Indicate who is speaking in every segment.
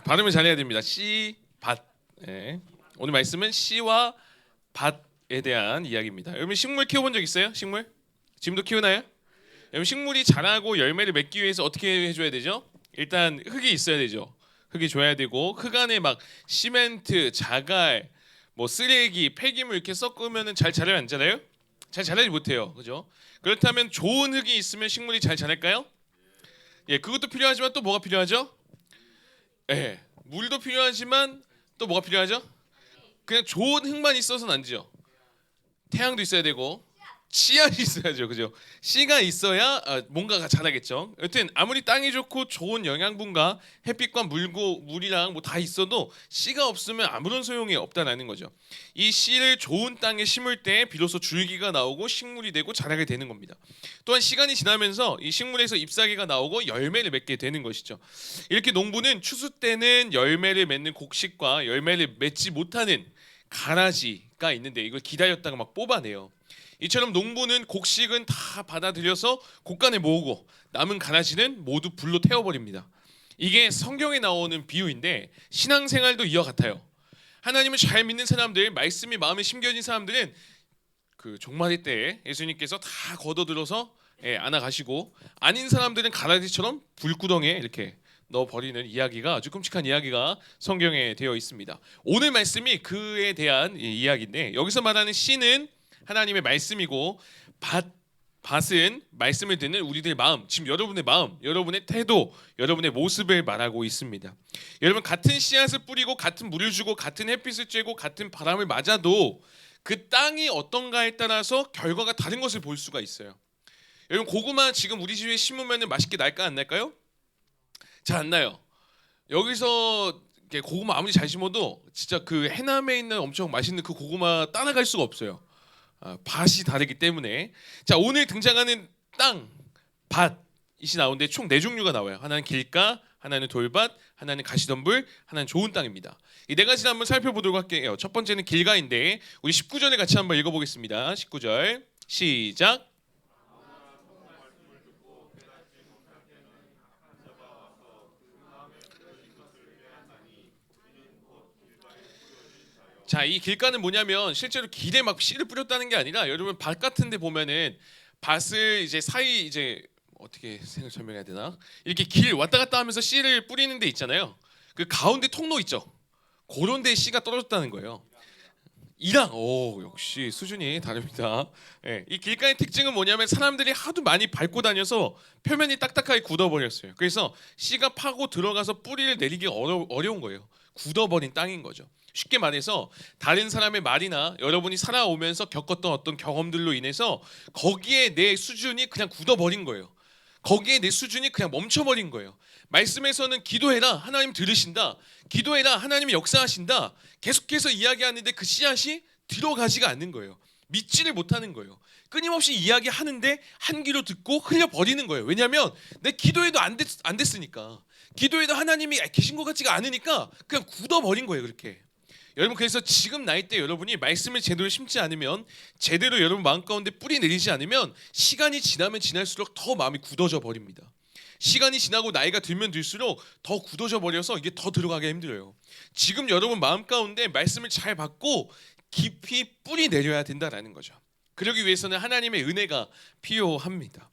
Speaker 1: 발음을 잘해야 됩니다. 씨, 밭. 예. 오늘 말씀은 씨와 밭에 대한 이야기입니다. 여러분 식물 키워본 적 있어요? 식물? 지금도 키우나요? 여러분 식물이 자라고 열매를 맺기 위해서 어떻게 해줘야 되죠? 일단 흙이 있어야 되죠. 흙이 줘야 되고 흙 안에 막 시멘트, 자갈, 뭐 쓰레기, 폐기물 이렇게 섞으면은 잘 자라요, 안 자라요? 잘 자라지 못해요, 그죠? 그렇다면 좋은 흙이 있으면 식물이 잘 자랄까요? 예, 그것도 필요하지만 또 뭐가 필요하죠? 예, 물도 필요하지만 또 뭐가 필요하죠? 그냥 좋은 흙만 있어서는 안 되죠. 태양도 있어야 되고 씨앗이 있어야죠, 그죠? 씨가 있어야 뭔가가 자라겠죠. 여튼 아무리 땅이 좋고 좋은 영양분과 햇빛과 물이랑 뭐 다 있어도 씨가 없으면 아무런 소용이 없다라는 거죠. 이 씨를 좋은 땅에 심을 때 비로소 줄기가 나오고 식물이 되고 자라게 되는 겁니다. 또한 시간이 지나면서 이 식물에서 잎사귀가 나오고 열매를 맺게 되는 것이죠. 이렇게 농부는 추수 때는 열매를 맺는 곡식과 열매를 맺지 못하는 가라지가 있는데 이걸 기다렸다가 막 뽑아내요. 이처럼 농부는 곡식은 다 받아들여서 곡간에 모으고 남은 가라지는 모두 불로 태워버립니다. 이게 성경에 나오는 비유인데 신앙생활도 이와 같아요. 하나님을 잘 믿는 사람들, 말씀이 마음에 심겨진 사람들은 그 종말의 때에 예수님께서 다 걷어들어서 안아가시고 아닌 사람들은 가라지처럼 불구덩이에 이렇게 넣어버리는 이야기가 아주 끔찍한 이야기가 성경에 되어 있습니다. 오늘 말씀이 그에 대한 이야기인데 여기서 말하는 씨는 하나님의 말씀이고 밭은 말씀을 듣는 우리들의 마음, 지금 여러분의 마음, 여러분의 태도, 여러분의 모습을 말하고 있습니다. 여러분 같은 씨앗을 뿌리고 같은 물을 주고 같은 햇빛을 쬐고 같은 바람을 맞아도 그 땅이 어떤가에 따라서 결과가 다른 것을 볼 수가 있어요. 여러분 고구마 지금 우리 집에 심으면 맛있게 날까 안 날까요? 잘 안 나요. 여기서 고구마 아무리 잘 심어도 진짜 그 해남에 있는 엄청 맛있는 그 고구마 따라갈 수가 없어요. 밭이 다르기 때문에. 자, 오늘 등장하는 땅, 밭이 나오는데 총 4종류가 나와요. 하나는 길가, 하나는 돌밭, 하나는 가시덤불, 하나는 좋은 땅입니다. 이 4가지를 한번 살펴보도록 할게요. 첫 번째는 길가인데 우리 19절을 같이 한번 읽어보겠습니다. 19절 시작. 자, 이 길가는 뭐냐면 실제로 길에 막 씨를 뿌렸다는 게 아니라 여러분 밭 같은 데 보면은 밭을 이제 사이 이제 어떻게 설명해야 되나? 이렇게 길 왔다 갔다 하면서 씨를 뿌리는 데 있잖아요. 그 가운데 통로 있죠. 그런 데 씨가 떨어졌다는 거예요. 이랑 오 역시 수준이 다릅니다. 예, 이 길가의 특징은 뭐냐면 사람들이 하도 많이 밟고 다녀서 표면이 딱딱하게 굳어버렸어요. 그래서 씨가 파고 들어가서 뿌리를 내리기 어려운 거예요. 굳어버린 땅인 거죠. 쉽게 말해서 다른 사람의 말이나 여러분이 살아오면서 겪었던 어떤 경험들로 인해서 거기에 내 수준이 그냥 굳어버린 거예요. 거기에 내 수준이 그냥 멈춰버린 거예요. 말씀에서는 기도해라 하나님 들으신다, 기도해라 하나님이 역사하신다 계속해서 이야기하는데 그 씨앗이 들어가지가 않는 거예요. 믿지를 못하는 거예요. 끊임없이 이야기하는데 한 귀로 듣고 흘려버리는 거예요. 왜냐하면 내 기도해도 안 됐으니까, 기도해도 하나님이 계신 것 같지가 않으니까 그냥 굳어버린 거예요. 그렇게. 여러분 그래서 지금 나이 때 여러분이 말씀을 제대로 심지 않으면, 제대로 여러분 마음 가운데 뿌리 내리지 않으면 시간이 지나면 지날수록 더 마음이 굳어져 버립니다. 시간이 지나고 나이가 들면 들수록 더 굳어져 버려서 이게 더 들어가기 힘들어요. 지금 여러분 마음 가운데 말씀을 잘 받고 깊이 뿌리 내려야 된다라는 거죠. 그러기 위해서는 하나님의 은혜가 필요합니다.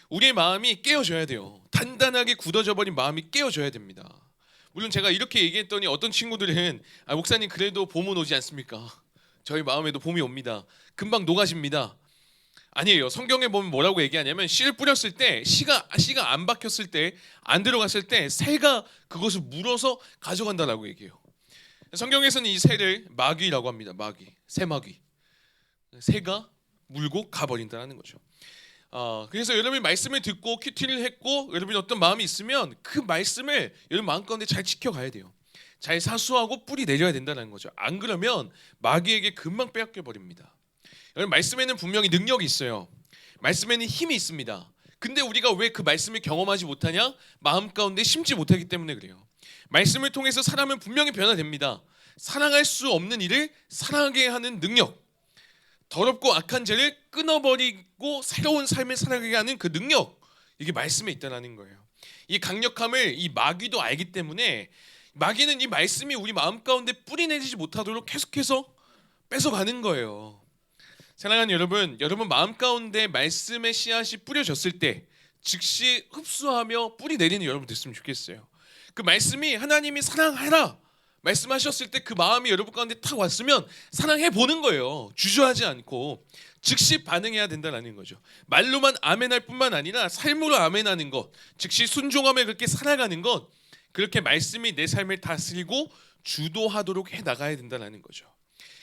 Speaker 1: 우리의 마음이 깨어져야 돼요. 단단하게 굳어져 버린 마음이 깨어져야 됩니다. 물론 제가 이렇게 얘기했더니 어떤 친구들은 목사님 그래도 봄은 오지 않습니까? 저희 마음에도 봄이 옵니다. 금방 녹아집니다. 아니에요. 성경에 보면 뭐라고 얘기하냐면 씨를 뿌렸을 때 씨가 안 박혔을 때, 안 들어갔을 때 새가 그것을 물어서 가져간다라고 얘기해요. 성경에서는 이 새를 마귀라고 합니다. 마귀, 새마귀. 새가 물고 가버린다는 거죠. 그래서 여러분이 말씀을 듣고 큐티를 했고 여러분이 어떤 마음이 있으면 그 말씀을 여러분 마음 가운데 잘 지켜가야 돼요. 잘 사수하고 뿌리 내려야 된다는 거죠. 안 그러면 마귀에게 금방 빼앗겨 버립니다. 여러분 말씀에는 분명히 능력이 있어요. 말씀에는 힘이 있습니다. 근데 우리가 왜 그 말씀을 경험하지 못하냐? 마음 가운데 심지 못하기 때문에 그래요. 말씀을 통해서 사람은 분명히 변화됩니다. 사랑할 수 없는 일을 사랑하게 하는 능력, 더럽고 악한 죄를 끊어버리고 새로운 삶을 살아가게 하는 그 능력, 이게 말씀에 있다는 거예요. 이 강력함을 이 마귀도 알기 때문에 마귀는 이 말씀이 우리 마음 가운데 뿌리 내리지 못하도록 계속해서 뺏어가는 거예요. 사랑하는 여러분, 여러분 마음 가운데 말씀의 씨앗이 뿌려졌을 때 즉시 흡수하며 뿌리 내리는 여러분 됐으면 좋겠어요. 그 말씀이 하나님이 사랑하라 말씀하셨을 때 그 마음이 여러분 가운데 탁 왔으면 사랑해 보는 거예요. 주저하지 않고 즉시 반응해야 된다는 거죠. 말로만 아멘할 뿐만 아니라 삶으로 아멘하는 것, 즉시 순종하며 그렇게 살아가는 것, 그렇게 말씀이 내 삶을 다스리고 주도하도록 해 나가야 된다는 거죠.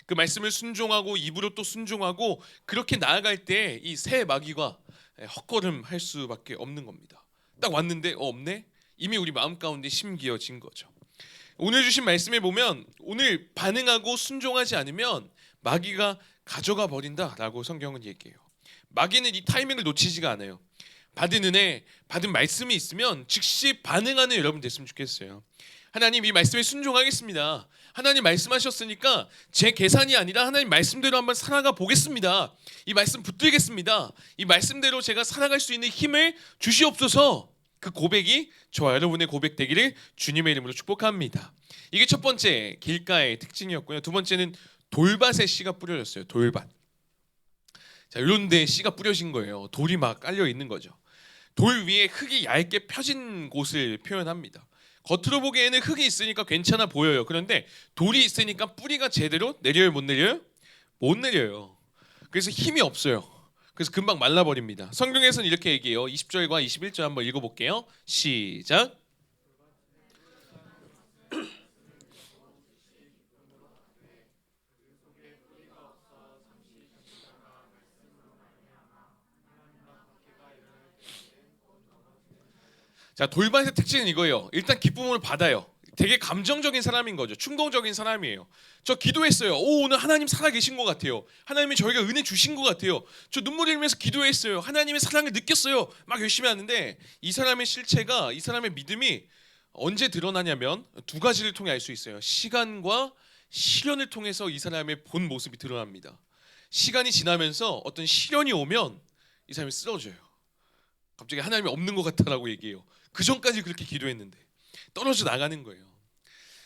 Speaker 1: 그 말씀을 순종하고 입으로 또 순종하고 그렇게 나아갈 때 이 새 마귀가 헛걸음할 수밖에 없는 겁니다. 딱 왔는데 없네? 이미 우리 마음 가운데 심기어진 거죠. 오늘 주신 말씀에 보면 오늘 반응하고 순종하지 않으면 마귀가 가져가 버린다라고 성경은 얘기해요. 마귀는 이 타이밍을 놓치지가 않아요. 받은 은혜, 받은 말씀이 있으면 즉시 반응하는 여러분 됐으면 좋겠어요. 하나님 이 말씀에 순종하겠습니다. 하나님 말씀하셨으니까 제 계산이 아니라 하나님 말씀대로 한번 살아가 보겠습니다. 이 말씀 붙들겠습니다. 이 말씀대로 제가 살아갈 수 있는 힘을 주시옵소서. 그 고백이 저와 여러분의 고백 되기를 주님의 이름으로 축복합니다. 이게 첫 번째 길가의 특징이었고요. 두 번째는 돌밭에 씨가 뿌려졌어요. 돌밭. 자, 이런 데 씨가 뿌려진 거예요. 돌이 막 깔려 있는 거죠. 돌 위에 흙이 얇게 펴진 곳을 표현합니다. 겉으로 보기에는 흙이 있으니까 괜찮아 보여요. 그런데 돌이 있으니까 뿌리가 제대로 내려요, 못 내려요? 못 내려요. 그래서 힘이 없어요. 그래서 금방 말라버립니다. 성경에서는 이렇게 얘기해요. 20절과 21절 한번 읽어볼게요. 시작. 자, 돌밭의 특징은 이거예요. 일단 기쁨을 받아요. 되게 감정적인 사람인 거죠. 충동적인 사람이에요. 저 기도했어요. 오늘 하나님 살아계신 것 같아요. 하나님이 저희가 은혜 주신 것 같아요. 저 눈물 흘리면서 기도했어요. 하나님의 사랑을 느꼈어요. 막 열심히 하는데 이 사람의 실체가, 이 사람의 믿음이 언제 드러나냐면 두 가지를 통해 알 수 있어요. 시간과 시련을 통해서 이 사람의 본 모습이 드러납니다. 시간이 지나면서 어떤 시련이 오면 이 사람이 쓰러져요. 갑자기 하나님이 없는 것 같다라고 얘기해요. 그 전까지 그렇게 기도했는데 떨어져 나가는 거예요.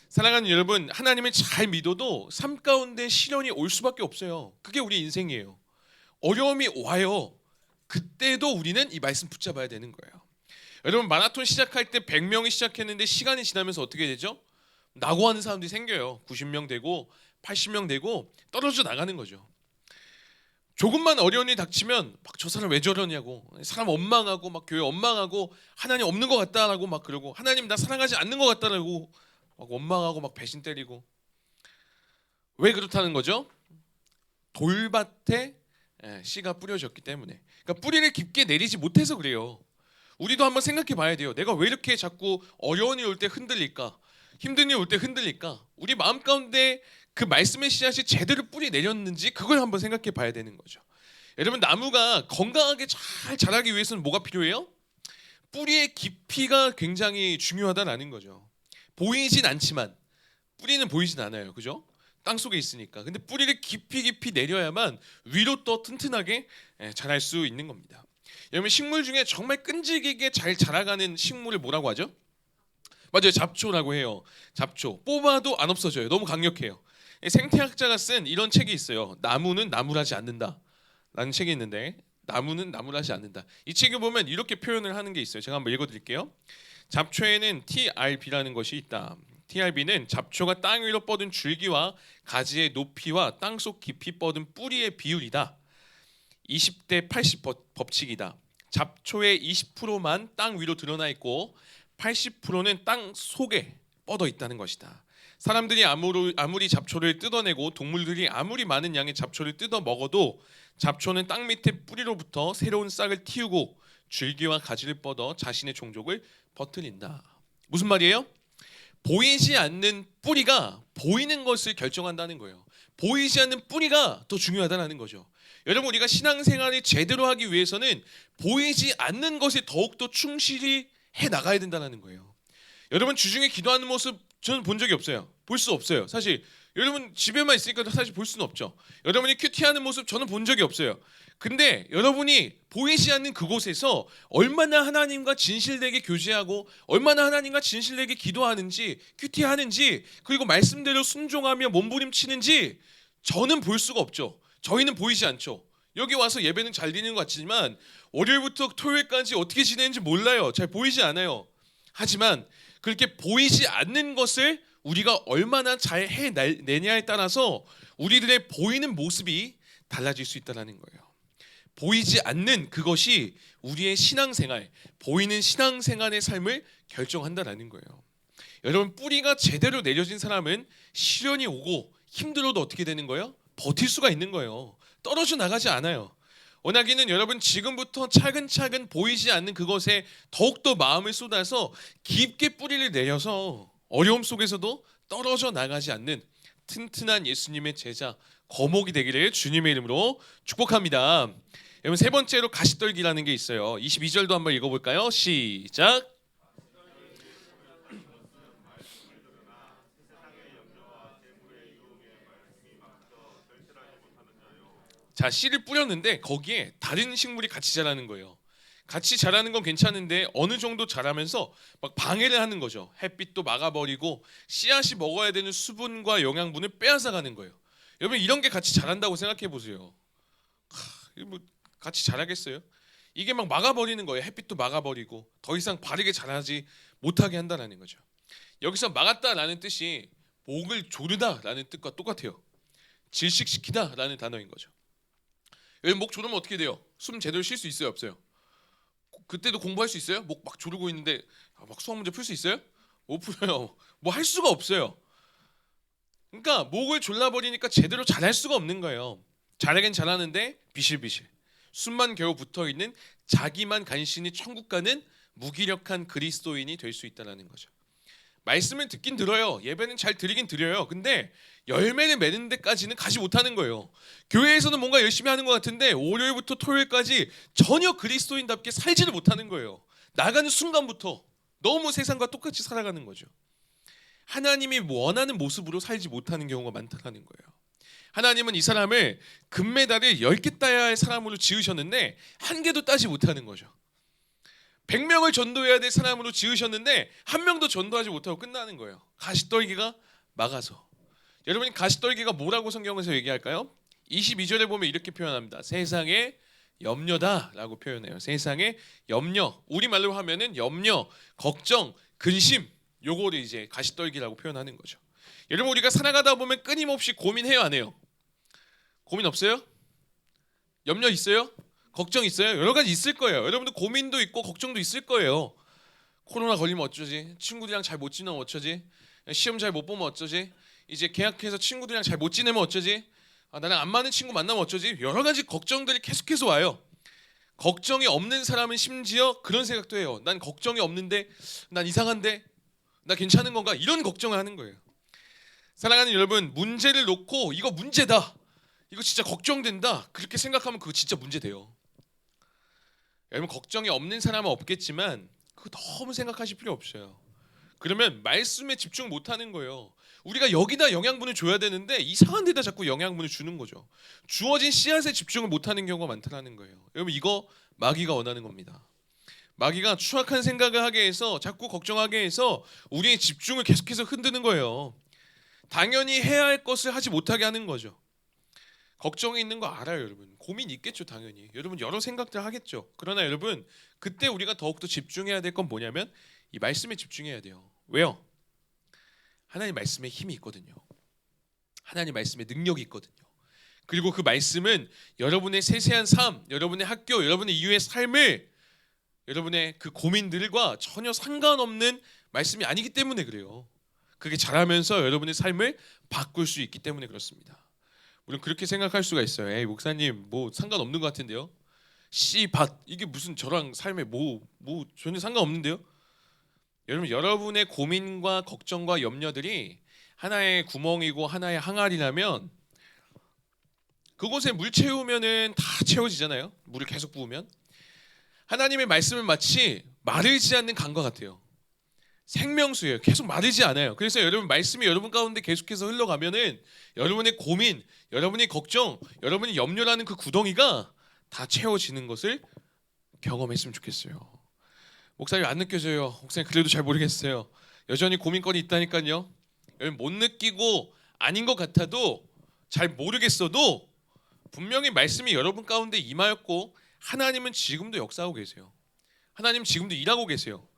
Speaker 1: 사랑하는 여러분, 하나님을 잘 믿어도 삶 가운데 시련이 올 수밖에 없어요. 그게 우리 인생이에요. 어려움이 와요. 그때도 우리는 이 말씀 붙잡아야 되는 거예요. 여러분 마라톤 시작할 때 100명이 시작했는데 시간이 지나면서 어떻게 되죠? 낙오하는 사람들이 생겨요. 90명 되고 80명 되고 떨어져 나가는 거죠. 조금만 어려운 일이 닥치면 막 저 사람 왜 저러냐고, 사람 원망하고 막 교회 원망하고 하나님 없는 것 같다라고 막 그러고 하나님 나 사랑하지 않는 것 같다라고 막 원망하고 막 배신 때리고. 왜 그렇다는 거죠? 돌밭에 씨가 뿌려졌기 때문에. 그러니까 뿌리를 깊게 내리지 못해서 그래요. 우리도 한번 생각해 봐야 돼요. 내가 왜 이렇게 자꾸 어려운 일 올 때 흔들릴까? 힘든 일 올 때 흔들릴까? 우리 마음 가운데 그 말씀의 씨앗이 제대로 뿌리 내렸는지 그걸 한번 생각해 봐야 되는 거죠. 여러분 나무가 건강하게 잘 자라기 위해서는 뭐가 필요해요? 뿌리의 깊이가 굉장히 중요하다는 거죠. 보이진 않지만 뿌리는 보이진 않아요. 그죠? 땅속에 있으니까. 근데 뿌리를 깊이 내려야만 위로 또 튼튼하게 자랄 수 있는 겁니다. 여러분 식물 중에 정말 끈질기게 잘 자라가는 식물을 뭐라고 하죠? 맞아요. 잡초라고 해요. 잡초. 뽑아도 안 없어져요. 너무 강력해요. 생태학자가 쓴 이런 책이 있어요. 나무는 나무라지 않는다 라는 책이 있는데, 나무는 나무라지 않는다. 이 책에 보면 이렇게 표현을 하는 게 있어요. 제가 한번 읽어드릴게요. 잡초에는 TRB라는 것이 있다. TRB는 잡초가 땅 위로 뻗은 줄기와 가지의 높이와 땅속 깊이 뻗은 뿌리의 비율이다. 20대 80 법칙이다. 잡초의 20%만 땅 위로 드러나 있고 80%는 땅 속에 뻗어 있다는 것이다. 사람들이 아무리 잡초를 뜯어내고 동물들이 아무리 많은 양의 잡초를 뜯어 먹어도 잡초는 땅 밑에 뿌리로부터 새로운 싹을 틔우고 줄기와 가지를 뻗어 자신의 종족을 퍼뜨린다. 무슨 말이에요? 보이지 않는 뿌리가 보이는 것을 결정한다는 거예요. 보이지 않는 뿌리가 더 중요하다는 거죠. 여러분 우리가 신앙생활을 제대로 하기 위해서는 보이지 않는 것에 더욱더 충실히 해 나가야 된다는 거예요. 여러분 주중에 기도하는 모습 저는 본 적이 없어요. 볼 수 없어요. 사실 여러분 집에만 있으니까 사실 볼 수는 없죠. 여러분이 큐티하는 모습 저는 본 적이 없어요. 근데 여러분이 보이지 않는 그곳에서 얼마나 하나님과 진실되게 교제하고 얼마나 하나님과 진실되게 기도하는지 큐티하는지 그리고 말씀대로 순종하며 몸부림치는지 저는 볼 수가 없죠. 저희는 보이지 않죠. 여기 와서 예배는 잘 드리는 것 같지만 월요일부터 토요일까지 어떻게 지내는지 몰라요. 잘 보이지 않아요. 하지만 그렇게 보이지 않는 것을 우리가 얼마나 잘 해내냐에 따라서 우리들의 보이는 모습이 달라질 수 있다는 거예요. 보이지 않는 그것이 우리의 신앙생활, 보이는 신앙생활의 삶을 결정한다는 거예요. 여러분 뿌리가 제대로 내려진 사람은 시련이 오고 힘들어도 어떻게 되는 거예요? 버틸 수가 있는 거예요. 떨어져 나가지 않아요. 원하기는 여러분 지금부터 차근차근 보이지 않는 그것에 더욱더 마음을 쏟아서 깊게 뿌리를 내려서 어려움 속에서도 떨어져 나가지 않는 튼튼한 예수님의 제자 거목이 되기를 주님의 이름으로 축복합니다. 여러분 세 번째로 가시떨기라는 게 있어요. 22절도 한번 읽어볼까요? 시작. 자, 씨를 뿌렸는데 거기에 다른 식물이 같이 자라는 거예요. 같이 자라는 건 괜찮은데 어느 정도 자라면서 막 방해를 하는 거죠. 햇빛도 막아버리고 씨앗이 먹어야 되는 수분과 영양분을 빼앗아가는 거예요. 여러분 이런 게 같이 자란다고 생각해 보세요. 뭐 같이 자라겠어요? 이게 막 막아버리는 거예요. 햇빛도 막아버리고 더 이상 바르게 자라지 못하게 한다는 거죠. 여기서 막았다라는 뜻이 목을 조르다라는 뜻과 똑같아요. 질식시키다라는 단어인 거죠. 여러분 목 조르면 어떻게 돼요? 숨 제대로 쉴 수 있어요? 없어요? 그때도 공부할 수 있어요? 목 막 조르고 있는데 막 수학 문제 풀 수 있어요? 못 풀어요. 뭐 할 수가 없어요. 그러니까 목을 졸라버리니까 제대로 잘할 수가 없는 거예요. 잘하긴 잘하는데 비실비실. 숨만 겨우 붙어있는 자기만 간신히 천국 가는 무기력한 그리스도인이 될 수 있다는 거죠. 말씀을 듣긴 들어요. 예배는 잘 드리긴 드려요. 근데 열매를 맺는 데까지는 가지 못하는 거예요. 교회에서는 뭔가 열심히 하는 것 같은데 월요일부터 토요일까지 전혀 그리스도인답게 살지를 못하는 거예요. 나가는 순간부터 너무 세상과 똑같이 살아가는 거죠. 하나님이 원하는 모습으로 살지 못하는 경우가 많다는 거예요. 하나님은 이 사람을 금메달을 10개 따야 할 사람으로 지으셨는데 한 개도 따지 못하는 거죠. 100명을 전도해야 될 사람으로 지으셨는데 한 명도 전도하지 못하고 끝나는 거예요. 가시떨기가 막아서. 여러분이 가시떨기가 뭐라고 성경에서 얘기할까요? 22절에 보면 이렇게 표현합니다. 세상의 염려다라고 표현해요. 세상의 염려. 우리말로 하면은 염려, 걱정, 근심 요거를 이제 가시떨기라고 표현하는 거죠. 여러분 우리가 살아가다 보면 끊임없이 고민해요 안 해요? 고민 없어요? 염려 있어요? 걱정 있어요? 여러 가지 있을 거예요. 여러분들 고민도 있고 걱정도 있을 거예요. 코로나 걸리면 어쩌지? 친구들이랑 잘 못 지내면 어쩌지? 시험 잘 못 보면 어쩌지? 이제 계약해서 친구들이랑 잘 못 지내면 어쩌지? 나랑 안 맞는 친구 만나면 어쩌지? 여러 가지 걱정들이 계속해서 와요. 걱정이 없는 사람은 심지어 그런 생각도 해요. 난 걱정이 없는데 난 이상한데 나 괜찮은 건가? 이런 걱정을 하는 거예요. 사랑하는 여러분 문제를 놓고 이거 문제다. 이거 진짜 걱정된다. 그렇게 생각하면 그거 진짜 문제돼요. 여러분 걱정이 없는 사람은 없겠지만 그거 너무 생각하실 필요 없어요. 그러면 말씀에 집중 못하는 거예요. 우리가 여기다 영양분을 줘야 되는데 이상한 데다 자꾸 영양분을 주는 거죠. 주어진 씨앗에 집중을 못하는 경우가 많다는 거예요. 여러분 이거 마귀가 원하는 겁니다. 마귀가 추악한 생각을 하게 해서 자꾸 걱정하게 해서 우리의 집중을 계속해서 흔드는 거예요. 당연히 해야 할 것을 하지 못하게 하는 거죠. 걱정이 있는 거 알아요, 여러분. 고민 있겠죠, 당연히. 여러분 여러 생각들 하겠죠. 그러나 여러분 그때 우리가 더욱더 집중해야 될 건 뭐냐면 이 말씀에 집중해야 돼요. 왜요? 하나님 말씀에 힘이 있거든요. 하나님 말씀에 능력이 있거든요. 그리고 그 말씀은 여러분의 세세한 삶, 여러분의 학교, 여러분의 이후의 삶을 여러분의 그 고민들과 전혀 상관없는 말씀이 아니기 때문에 그래요. 그게 자라면서 여러분의 삶을 바꿀 수 있기 때문에 그렇습니다. 물론 그렇게 생각할 수가 있어요. 에이 목사님 뭐 상관없는 것 같은데요. 씨, 밭 이게 무슨 저랑 삶에 뭐 전혀 상관없는데요. 여러분 여러분의 고민과 걱정과 염려들이 하나의 구멍이고 하나의 항아리라면 그곳에 물 채우면은 다 채워지잖아요. 물을 계속 부으면 하나님의 말씀은 마치 마르지 않는 강과 같아요. 생명수예요. 계속 마르지 않아요. 그래서 여러분 말씀이 여러분 가운데 계속해서 흘러가면은 여러분의 고민, 여러분의 걱정, 여러분이 염려라는 그 구덩이가 다 채워지는 것을 경험했으면 좋겠어요. 목사님 안 느껴져요. 목사님 그래도 잘 모르겠어요. 여전히 고민거리 있다니까요. 여러분 못 느끼고 아닌 것 같아도 잘 모르겠어도 분명히 말씀이 여러분 가운데 임하였고 하나님은 지금도 역사하고 계세요. 하나님 지금도 일하고 계세요.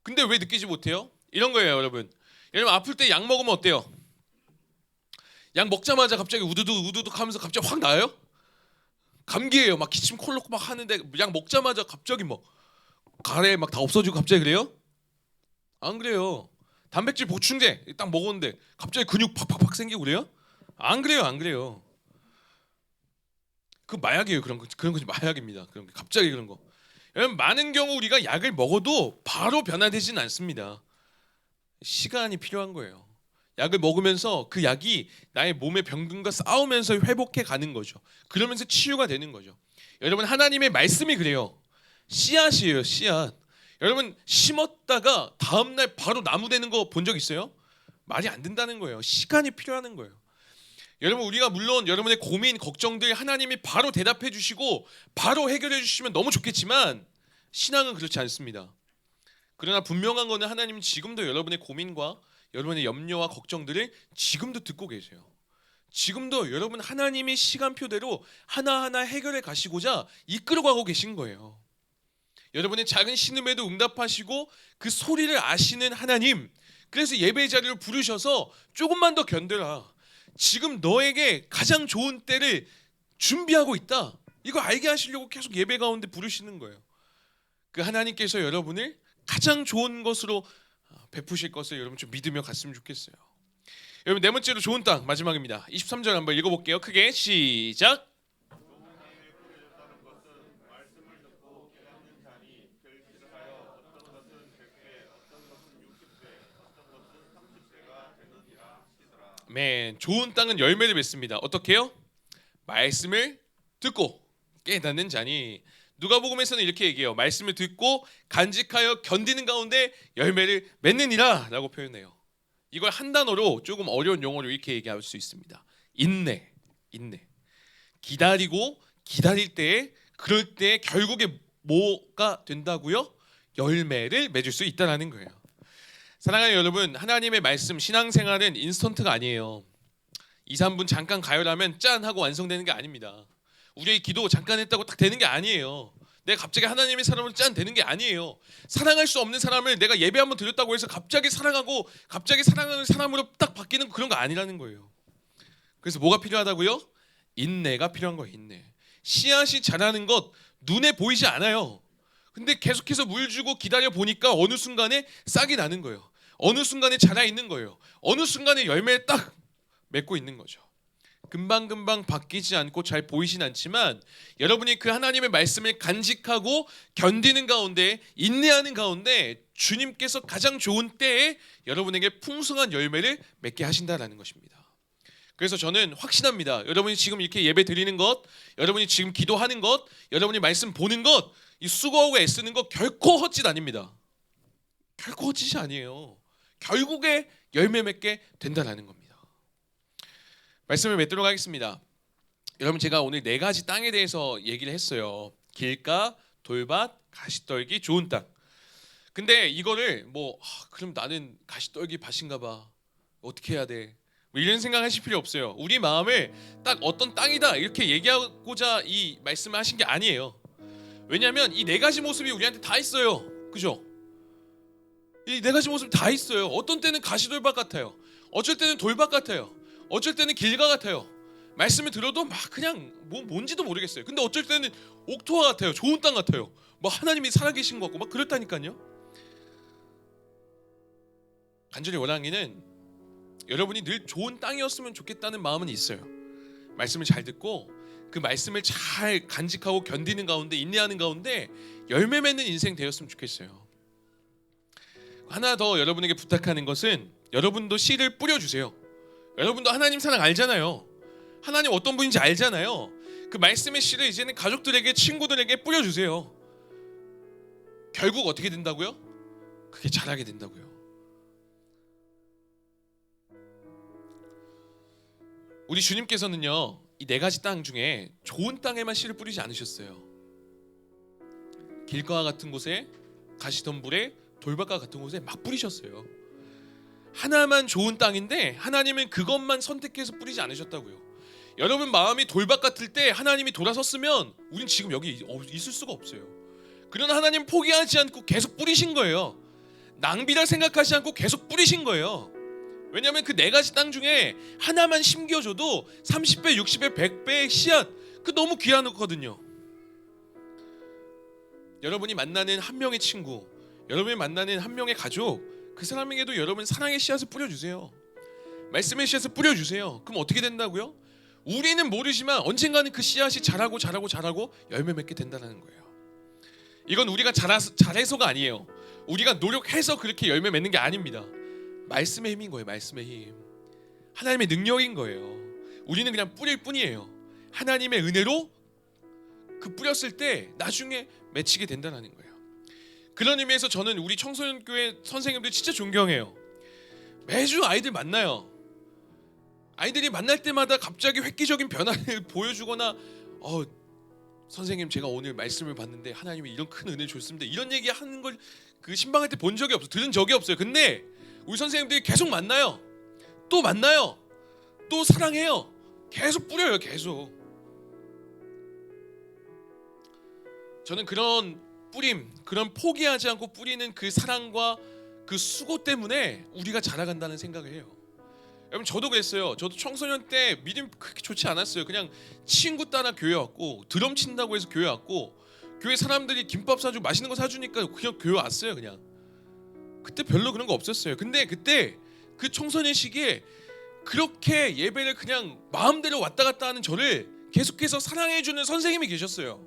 Speaker 1: 근데 왜 느끼지 못해요? 이런 거예요, 여러분. 여러분 아플 때 약 먹으면 어때요? 약 먹자마자 갑자기 우두둑 하면서 갑자기 확 나아요? 감기예요. 막 기침 콜 놓고 막 하는데 약 먹자마자 갑자기 막 가래 막 다 없어지고 갑자기 그래요? 안 그래요. 단백질 보충제 딱 먹었는데 갑자기 근육 팍팍팍 생기고 그래요? 안 그래요, 안 그래요. 그 마약이에요. 그런 거 마약입니다. 그런 거 갑자기 그런 거. 여러분 많은 경우 우리가 약을 먹어도 바로 변화되지는 않습니다. 시간이 필요한 거예요. 약을 먹으면서 그 약이 나의 몸의 병균과 싸우면서 회복해 가는 거죠. 그러면서 치유가 되는 거죠. 여러분 하나님의 말씀이 그래요. 씨앗이에요, 씨앗. 여러분 심었다가 다음날 바로 나무 되는 거 본 적 있어요? 말이 안 된다는 거예요. 시간이 필요한 거예요. 여러분 우리가 물론 여러분의 고민, 걱정들 하나님이 바로 대답해 주시고 바로 해결해 주시면 너무 좋겠지만 신앙은 그렇지 않습니다. 그러나 분명한 거는 하나님은 지금도 여러분의 고민과 여러분의 염려와 걱정들을 지금도 듣고 계세요. 지금도 여러분 하나님이 시간표대로 하나하나 해결해 가시고자 이끌어가고 계신 거예요. 여러분의 작은 신음에도 응답하시고 그 소리를 아시는 하나님, 그래서 예배 자리를 부르셔서 조금만 더 견뎌라. 지금 너에게 가장 좋은 때를 준비하고 있다. 이거 알게 하시려고 계속 예배 가운데 부르시는 거예요. 그 하나님께서 여러분을 가장 좋은 것으로 베푸실 것을 여러분 좀 믿으며 갔으면 좋겠어요. 여러분 네 번째로 좋은 땅 마지막입니다. 23절 한번 읽어볼게요. 크게 시작. 맨 좋은 땅은 열매를 맺습니다. 어떻게요? 말씀을 듣고 깨닫는 자니. 누가복음에서는 이렇게 얘기해요. 말씀을 듣고 간직하여 견디는 가운데 열매를 맺느니라 라고 표현해요. 이걸 한 단어로 조금 어려운 용어로 이렇게 얘기할 수 있습니다. 인내. 기다리고 기다릴 때에 그럴 때 결국에 뭐가 된다고요? 열매를 맺을 수 있다는 거예요. 사랑하는 여러분, 하나님의 말씀 신앙생활은 인스턴트가 아니에요. 2, 3분 잠깐 가열하면 짠 하고 완성되는 게 아닙니다. 우리의 기도 잠깐 했다고 딱 되는 게 아니에요. 내가 갑자기 하나님의 사람으로 짠 되는 게 아니에요. 사랑할 수 없는 사람을 내가 예배 한번 드렸다고 해서 갑자기 사랑하고 갑자기 사랑하는 사람으로 딱 바뀌는 그런 거 아니라는 거예요. 그래서 뭐가 필요하다고요? 인내가 필요한 거예요. 인내. 씨앗이 자라는 것 눈에 보이지 않아요. 근데 계속해서 물 주고 기다려 보니까 어느 순간에 싹이 나는 거예요. 어느 순간에 자라 있는 거예요. 어느 순간에 열매를 딱 맺고 있는 거죠. 금방금방 바뀌지 않고 잘 보이진 않지만 여러분이 그 하나님의 말씀을 간직하고 견디는 가운데 인내하는 가운데 주님께서 가장 좋은 때에 여러분에게 풍성한 열매를 맺게 하신다라는 것입니다. 그래서 저는 확신합니다. 여러분이 지금 이렇게 예배 드리는 것, 여러분이 지금 기도하는 것, 여러분이 말씀 보는 것, 이 수고하고 애쓰는 것 결코 헛짓 아닙니다. 결코 헛짓이 아니에요. 결국에 열매 맺게 된다라는 겁니다. 말씀을 맺도록 하겠습니다. 여러분 제가 오늘 네 가지 땅에 대해서 얘기를 했어요. 길가, 돌밭, 가시떨기, 좋은 땅. 근데 이거를 그럼 나는 가시떨기 밭인가 봐. 어떻게 해야 돼? 이런 생각하실 필요 없어요. 우리 마음을 딱 어떤 땅이다 이렇게 얘기하고자 이 말씀을 하신 게 아니에요. 왜냐하면 이 네 가지 모습이 우리한테 다 있어요. 그죠? 이 네 가지 모습이 다 있어요. 어떤 때는 가시돌밭 같아요. 어쩔 때는 돌밭 같아요. 어쩔 때는 길가 같아요. 말씀을 들어도 막 그냥 뭔지도 모르겠어요. 근데 어쩔 때는 옥토와 같아요. 좋은 땅 같아요. 하나님이 살아계신 것 같고 막 그렇다니까요. 간절히 원하기는 여러분이 늘 좋은 땅이었으면 좋겠다는 마음은 있어요. 말씀을 잘 듣고 그 말씀을 잘 간직하고 견디는 가운데 인내하는 가운데 열매 맺는 인생 되었으면 좋겠어요. 하나 더 여러분에게 부탁하는 것은 여러분도 씨를 뿌려주세요. 여러분도 하나님 사랑 알잖아요. 하나님 어떤 분인지 알잖아요. 그 말씀의 씨를 이제는 가족들에게 친구들에게 뿌려주세요. 결국 어떻게 된다고요? 그게 자라게 된다고요. 우리 주님께서는요, 이 네 가지 땅 중에 좋은 땅에만 씨를 뿌리지 않으셨어요. 길가와 같은 곳에, 가시덤불에, 돌밭과 같은 곳에 막 뿌리셨어요. 하나만 좋은 땅인데 하나님은 그것만 선택해서 뿌리지 않으셨다고요. 여러분 마음이 돌밭 같을 때 하나님이 돌아섰으면 우린 지금 여기 있을 수가 없어요. 그러나 하나님 포기하지 않고 계속 뿌리신 거예요. 낭비라 생각하지 않고 계속 뿌리신 거예요. 왜냐하면 그 네 가지 땅 중에 하나만 심겨줘도 30배, 60배, 100배의 씨앗, 그 너무 귀하거든요. 여러분이 만나는 한 명의 친구, 여러분이 만나는 한 명의 가족, 그 사람에게도 여러분 사랑의 씨앗을 뿌려주세요. 말씀의 씨앗을 뿌려주세요. 그럼 어떻게 된다고요? 우리는 모르지만 언젠가는 그 씨앗이 자라고 열매 맺게 된다는 거예요. 이건 우리가 잘해서가 아니에요. 우리가 노력해서 그렇게 열매 맺는 게 아닙니다. 말씀의 힘인 거예요. 말씀의 힘, 하나님의 능력인 거예요. 우리는 그냥 뿌릴 뿐이에요. 하나님의 은혜로 그 뿌렸을 때 나중에 맺히게 된다는 거예요. 그런 의미에서 저는 우리 청소년교회 선생님들 진짜 존경해요. 매주 아이들 만나요. 아이들이 만날 때마다 갑자기 획기적인 변화를 보여주거나 선생님 제가 오늘 말씀을 봤는데 하나님이 이런 큰 은혜를 줬습니다, 이런 얘기 하는 걸 그 신방할 때 본 적이 없어요. 들은 적이 없어요. 근데 우리 선생님들이 계속 만나요. 또 만나요. 또 사랑해요. 계속 뿌려요. 계속. 저는 그런 뿌림, 그런 포기하지 않고 뿌리는 그 사랑과 그 수고 때문에 우리가 자라간다는 생각을 해요. 여러분 저도 그랬어요. 저도 청소년 때 믿음 그렇게 좋지 않았어요. 그냥 친구 따라 교회 왔고, 드럼 친다고 해서 교회 왔고, 교회 사람들이 김밥 사주고 맛있는 거 사주니까 그냥 교회 왔어요. 그냥 그때 별로 그런 거 없었어요. 근데 그때 그 청소년 시기에 그렇게 예배를 그냥 마음대로 왔다 갔다 하는 저를 계속해서 사랑해주는 선생님이 계셨어요.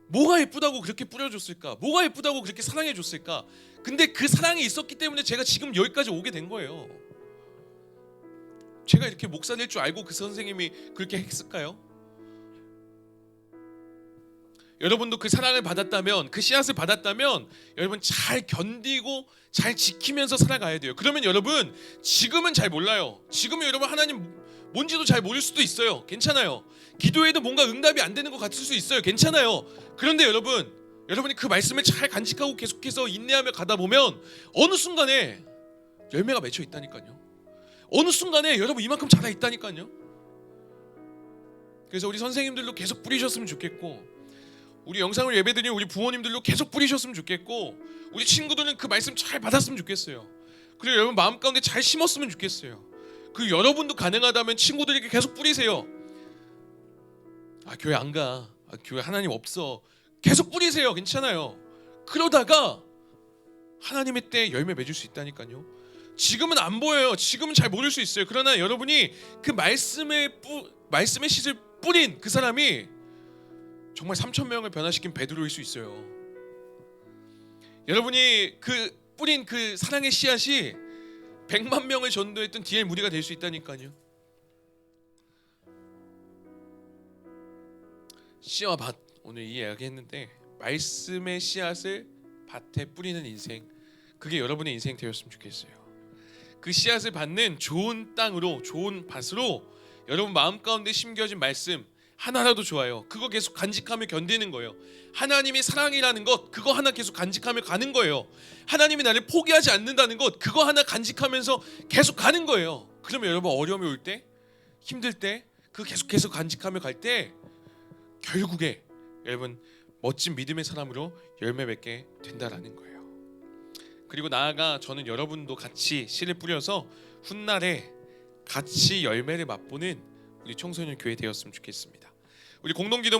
Speaker 1: 뭐가 예쁘다고 그렇게 뿌려줬을까? 뭐가 예쁘다고 그렇게 사랑해줬을까? 근데 그 사랑이 있었기 때문에 제가 지금 여기까지 오게 된 거예요. 제가 이렇게 목사 될 줄 알고 그 선생님이 그렇게 했을까요? 여러분도 그 사랑을 받았다면, 그 씨앗을 받았다면 여러분 잘 견디고 잘 지키면서 살아가야 돼요. 그러면 여러분 지금은 잘 몰라요. 지금은 여러분 하나님 뭔지도 잘 모를 수도 있어요. 괜찮아요. 기도해도 뭔가 응답이 안 되는 것 같을 수 있어요. 괜찮아요. 그런데 여러분이 그 말씀을 잘 간직하고 계속해서 인내하며 가다 보면 어느 순간에 열매가 맺혀 있다니까요. 어느 순간에 여러분 이만큼 자라 있다니까요. 그래서 우리 선생님들도 계속 뿌리셨으면 좋겠고, 우리 영상을 예배드리는 우리 부모님들도 계속 뿌리셨으면 좋겠고, 우리 친구들은 그 말씀 잘 받았으면 좋겠어요. 그리고 여러분 마음 가운데 잘 심었으면 좋겠어요. 그리고 여러분도 가능하다면 친구들에게 계속 뿌리세요. 교회 안 가, 교회 하나님 없어, 계속 뿌리세요. 괜찮아요. 그러다가 하나님의 때에 열매 맺을 수 있다니까요. 지금은 안 보여요. 지금은 잘 모를 수 있어요. 그러나 여러분이 그 말씀의 씨를 뿌린 그 사람이 정말 3,000명을 변화시킨 베드로일 수 있어요. 여러분이 그 뿌린 그 사랑의 씨앗이 100만 명을 전도했던 D.L. 무디가 될 수 있다니까요. 씨와 밭, 오늘 이 이야기 했는데 말씀의 씨앗을 밭에 뿌리는 인생, 그게 여러분의 인생 되었으면 좋겠어요. 그 씨앗을 받는 좋은 땅으로, 좋은 밭으로 여러분 마음 가운데 심겨진 말씀 하나라도 좋아요. 그거 계속 간직하며 견디는 거예요. 하나님이 사랑이라는 것, 그거 하나 계속 간직하며 가는 거예요. 하나님이 나를 포기하지 않는다는 것, 그거 하나 간직하면서 계속 가는 거예요. 그러면 여러분 어려움이 올 때, 힘들 때, 그거 계속해서 간직하며 갈 때 결국에 여러분 멋진 믿음의 사람으로 열매 맺게 된다라는 거예요. 그리고 나아가 저는 여러분도 같이 씨를 뿌려서 훗날에 같이 열매를 맛보는 우리 청소년 교회 되었으면 좋겠습니다. 우리 공동기도